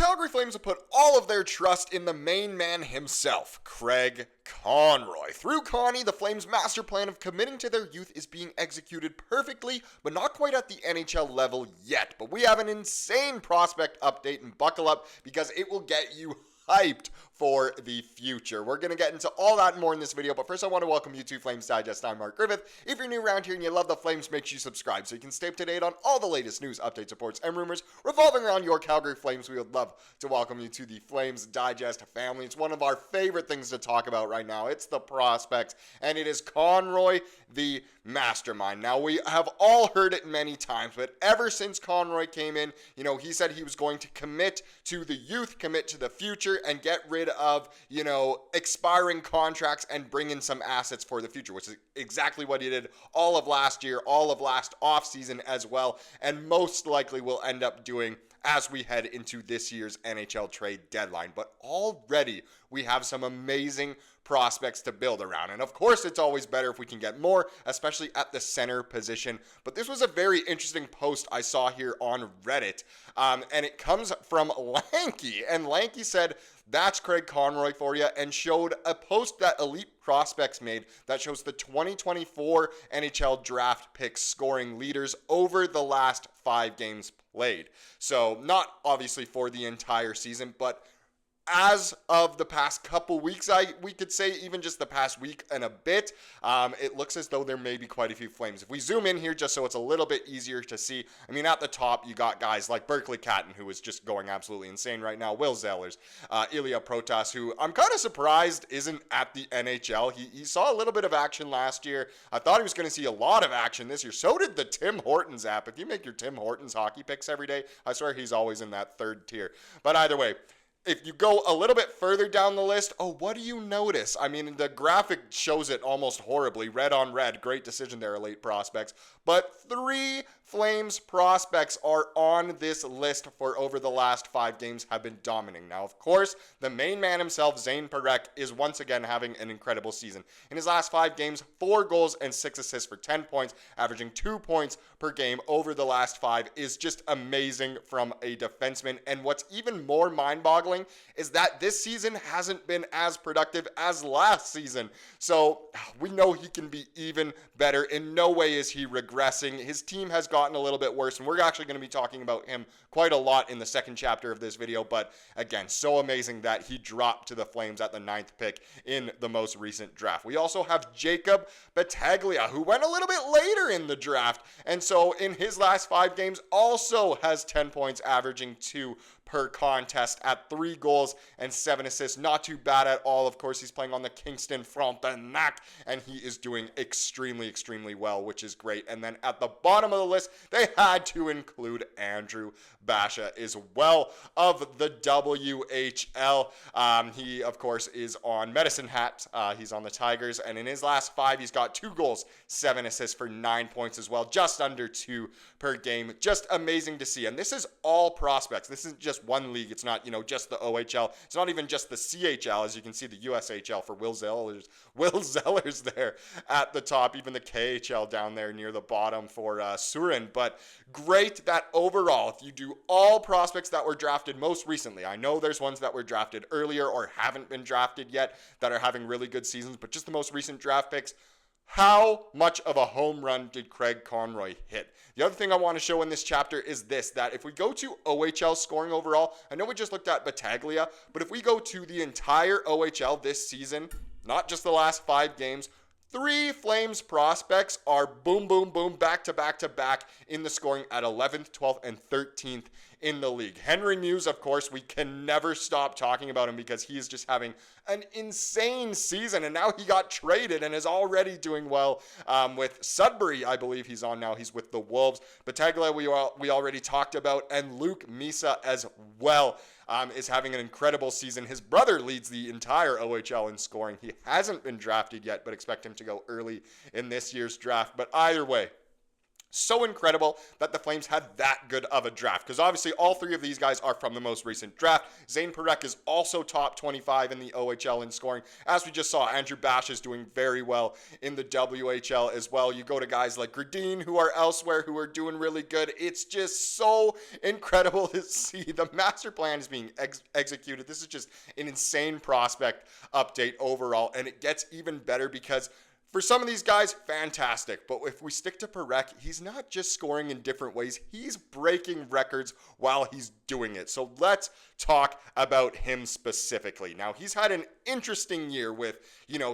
Calgary Flames have put all of their trust in the main man himself, Craig Conroy. Through Conny, the Flames' master plan of committing to their youth is being executed perfectly, but not quite at the NHL level yet. But we have an insane prospect update, and buckle up because it will get you hyped for the future. We're going to get into all that and more in this video, but first I want to welcome you to Flames Digest. I'm Mark Griffith. If you're new around here and you love the Flames, make sure you subscribe so you can stay up to date on all the latest news, updates, reports, and rumors revolving around your Calgary Flames. We would love to welcome you to the Flames Digest family. It's one of our favorite things to talk about right now. It's the prospects, and it is Conroy the Mastermind. Now, we have all heard it many times, but ever since Conroy came in, he said he was going to commit to the youth, commit to the future, and get rid of, expiring contracts and bring in some assets for the future, which is exactly what he did all of last year, all of last offseason as well, and most likely will end up doing as we head into this year's NHL trade deadline. But already we have some amazing prospects to build around. And of course, it's always better if we can get more, especially at the center position. But this was a very interesting post I saw here on Reddit. And it comes from Lanky. And Lanky said, "That's Craig Conroy for you," and showed a post that Elite Prospects made that shows the 2024 NHL draft pick scoring leaders over the last 5 games played. So not obviously for the entire season, but as of the past couple weeks, we could say even just the past week and a bit, it looks as though there may be quite a few Flames. If we zoom in here just so it's a little bit easier to see, at the top, you got guys like Berkeley Catton, who is just going absolutely insane right now, Will Zellers, Ilya Protas, who I'm kind of surprised isn't at the NHL. He saw a little bit of action last year. I thought he was going to see a lot of action this year. So did the Tim Hortons app. If you make your Tim Hortons hockey picks every day, I swear he's always in that third tier. But either way, if you go a little bit further down the list, what do you notice? The graphic shows it almost horribly. Red on red. Great decision there, Elite Prospects. But 3 Flames prospects are on this list for over the last 5 games have been dominating. Now, of course, the main man himself, Zayne is once again having an incredible season. In his last 5 games, 4 goals and 6 assists for 10 points, averaging 2 points per game over the last 5 is just amazing from a defenseman. And what's even more mind-boggling is that this season hasn't been as productive as last season. So we know he can be even better. In no way is he regressing. His team has gotten a little bit worse, and we're actually going to be talking about him quite a lot in the second chapter of this video. But again, so amazing that he dropped to the Flames at the 9th pick in the most recent draft. We also have Jacob Battaglia, who went a little bit later in the draft, and so in his last 5 games also has 10 points, averaging 2 per contest at 3 goals and 7 assists. Not too bad at all. Of course, he's playing on the Kingston Frontenac, and he is doing extremely, extremely well, which is great. And then at the bottom of the list, they had to include Andrew Basha as well of the WHL. He, of course, is on Medicine Hat. He's on the Tigers, and in his last 5, he's got 2 goals, 7 assists for 9 points as well, just under 2 per game. Just amazing to see. And this is all prospects. This isn't just one league. It's not, just the OHL. It's not even just the CHL. As you can see, the USHL for Will Zellers there at the top, even the KHL down there near the bottom for Surin. But great that overall, if you do all prospects that were drafted most recently, I know there's ones that were drafted earlier or haven't been drafted yet that are having really good seasons, but just the most recent draft picks, how much of a home run did Craig Conroy hit? The other thing I want to show in this chapter is this, that if we go to OHL scoring overall, I know we just looked at Battaglia, but if we go to the entire OHL this season, not just the last 5 games, 3 Flames prospects are boom, boom, boom, back to back to back in the scoring at 11th, 12th, and 13th in the league. Henry Muse, of course, we can never stop talking about him because he is just having an insane season, and now he got traded and is already doing well with Sudbury. I believe he's on now. He's with the Wolves. Battaglia we already talked about, and Luke Misa as well is having an incredible season. His brother leads the entire OHL in scoring. He hasn't been drafted yet, but expect him to go early in this year's draft. But either way, So incredible that the Flames had that good of a draft, because obviously all three of these guys are from the most recent draft. Zayne is also top 25 in the OHL in scoring. As we just saw, Andrew Bash is doing very well in the WHL as well. You go to guys like Gradine, who are elsewhere, who are doing really good. It's just so incredible to see the master plan is being executed. This is just an insane prospect update overall, and it gets even better because for some of these guys, fantastic. But if we stick to Parekh, he's not just scoring in different ways. He's breaking records while he's doing it. So let's talk about him specifically. Now, he's had an interesting year with,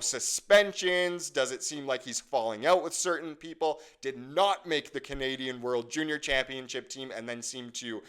suspensions. Does it seem like he's falling out with certain people? Did not make the Canadian World Junior Championship team and then seemed to,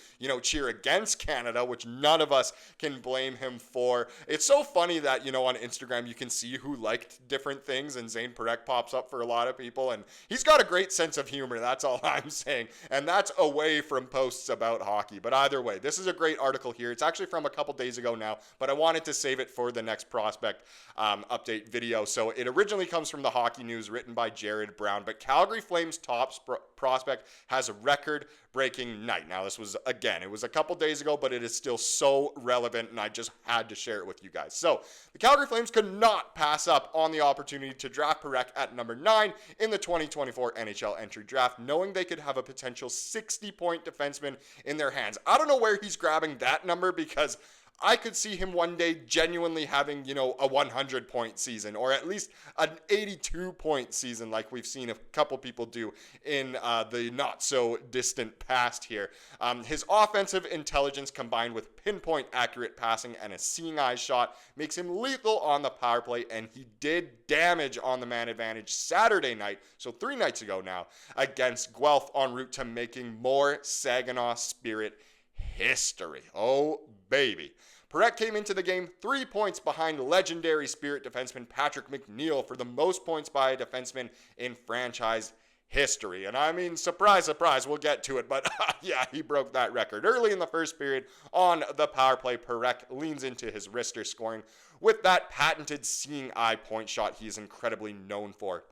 cheer against Canada, which none of us can blame him for. It's so funny that, on Instagram, you can see who liked different things, and Zayne Parekh pops up for a lot of people, and he's got a great sense of humor. That's all I'm saying, and that's away from posts about hockey. But either way, this is a great article here. It's actually from a couple days ago now, but I wanted to save it for the next prospect update video. So it originally comes from the Hockey News, written by Jared Brown, but Calgary Flames top prospect has a record-breaking night. Now, this was, again, it was a couple days ago, but it is still so relevant, and I just had to share it with you guys. So the Calgary Flames could not pass up on the opportunity to draft Parekh at number 9 in the 2024 NHL entry draft, knowing they could have a potential 60-point defenseman in their hands. I don't know where he's grabbing that number, because I could see him one day genuinely having, a 100-point season, or at least an 82-point season like we've seen a couple people do in the not-so-distant past here. His offensive intelligence combined with pinpoint accurate passing and a seeing eye shot makes him lethal on the power play, and he did damage on the man advantage Saturday night, so 3 nights ago now, against Guelph, en route to making more Saginaw Spirit history. Oh, baby. Parekh came into the game 3 points behind legendary Spirit defenseman Patrick McNeil for the most points by a defenseman in franchise history. And I mean, surprise, surprise, we'll get to it, but yeah, he broke that record. Early in the first period on the power play, Parekh leans into his wrister, scoring with that patented seeing eye point shot he is incredibly known for.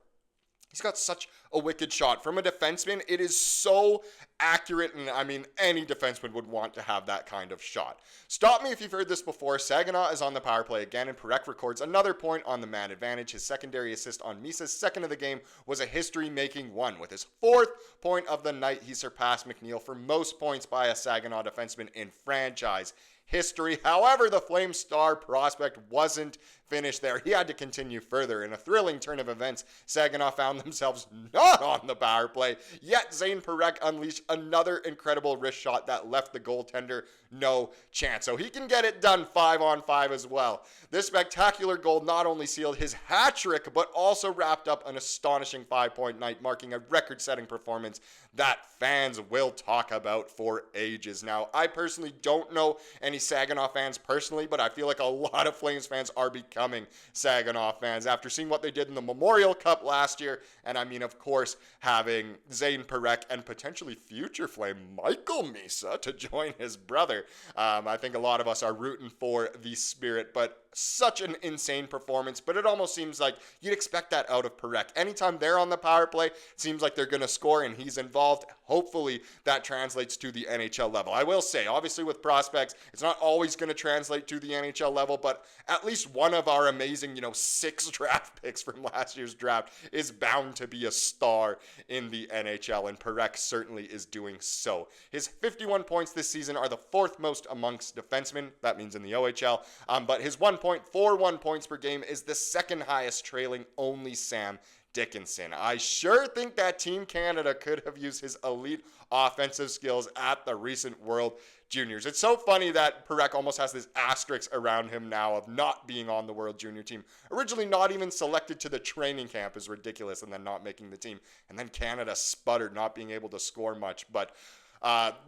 He's got such a wicked shot. From a defenseman, it is so accurate, and I mean, any defenseman would want to have that kind of shot. Stop me if you've heard this before. Saginaw is on the power play again, and Parekh records another point on the man advantage. His secondary assist on Misa's second of the game was a history-making one. With his 4th point of the night, he surpassed McNeil for most points by a Saginaw defenseman in franchise history. However, the Flames star prospect wasn't finished there. He had to continue further. In a thrilling turn of events, Saginaw found themselves not on the power play, yet Zayne Parekh unleashed another incredible wrist shot that left the goaltender no chance. So he can get it done 5-on-5 as well. This spectacular goal not only sealed his hat trick, but also wrapped up an astonishing 5-point night, marking a record-setting performance that fans will talk about for ages. Now, I personally don't know any Saginaw fans personally, but I feel like a lot of Flames fans are becoming Saginaw fans after seeing what they did in the Memorial Cup last year. And I mean, of course, having Zayne Parekh and potentially future Flame Michael Misa to join his brother. I think a lot of us are rooting for the Spirit, but such an insane performance. But it almost seems like you'd expect that out of Parekh. Anytime they're on the power play, it seems like they're going to score and he's involved. Hopefully that translates to the NHL level. I will say, obviously with prospects, it's not always going to translate to the NHL level, but at least one of our amazing, 6 draft picks from last year's draft is bound to be a star in the NHL, and Parekh certainly is doing so. His 51 points this season are the 4th most amongst defensemen. That means in the OHL. But his 1.41 points per game is the 2nd highest, trailing only Sam Dickinson. I sure think that Team Canada could have used his elite offensive skills at the recent World Juniors. It's so funny that Parekh almost has this asterisk around him now of not being on the World Junior team. Originally not even selected to the training camp is ridiculous, and then not making the team. And then Canada sputtered, not being able to score much. But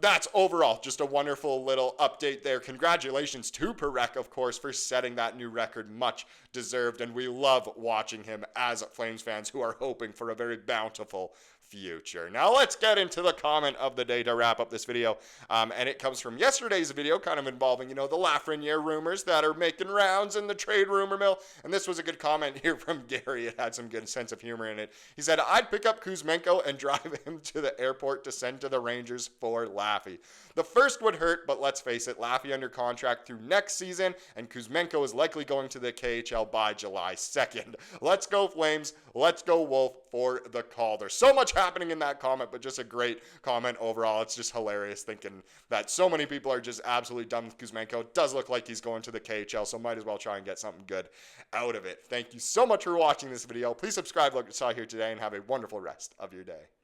that's overall just a wonderful little update there. Congratulations to Parekh, of course, for setting that new record. Much deserved, and we love watching him as Flames fans who are hoping for a very bountiful future. Now let's get into the comment of the day to wrap up this video, and it comes from yesterday's video, kind of involving, the Lafreniere rumors that are making rounds in the trade rumor mill, and this was a good comment here from Gary. It had some good sense of humor in it. He said, I'd pick up Kuzmenko and drive him to the airport to send to the Rangers for Laffy. The first would hurt, but let's face it, Laffy under contract through next season, and Kuzmenko is likely going to the KHL by July 2nd. Let's go Flames, let's go Wolf for the call. There's so much happening in that comment, but just a great comment overall. It's just hilarious thinking that so many people are just absolutely done with Kuzmenko. It does look like he's going to the KHL, so might as well try and get something good out of it. Thank you so much for watching this video. Please subscribe like you saw here today, and have a wonderful rest of your day.